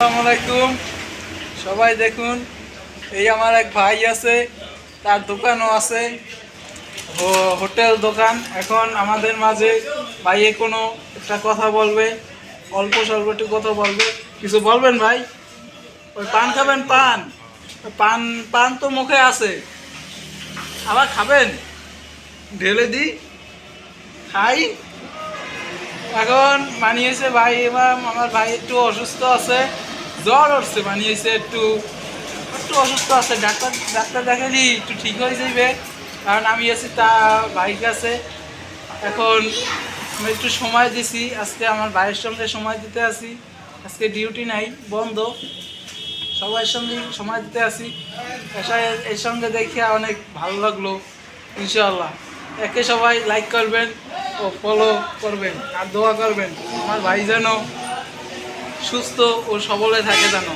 আসসালামু আলাইকুম সবাই। দেখুন, এই আমার এক ভাই আছে, তার দোকানও আছে, ও হোটেল দোকান। এখন আমাদের মাঝে ভাইয়ে কোনো একটা কথা বলবে, অল্প স্বল্প একটু কথা বলবে। কিছু বলবেন ভাই? ওই পান খাবেন? পান পান পান তো মুখে আছে, আবার খাবেন? ঢেলে দি, খাই। এখন মানিয়েছে ভাই, এবার আমার ভাই একটু অসুস্থ আছে, জ্বর উঠছে, মানিয়েছে একটু একটু অসুস্থ আছে। ডাক্তার ডাক্তার দেখালি একটু ঠিক হয়ে যাবে, কারণ আমি আছি তা ভাইয়ের কাছে। এখন আমি একটু সময় দিছি, আজকে আমার ভাইয়ের সঙ্গে সময় দিতে আসি। আজকে ডিউটি নাই, বন্ধ, সবার সঙ্গে সময় দিতে আসি। এর সঙ্গে দেখে অনেক ভালো লাগলো। ইনশাআল্লাহ একে সবাই লাইক করবেন ও ফলো করবেন আর দোয়া করবেন আমার ভাই যেন সুস্থ ও সবলে থাকে যেন।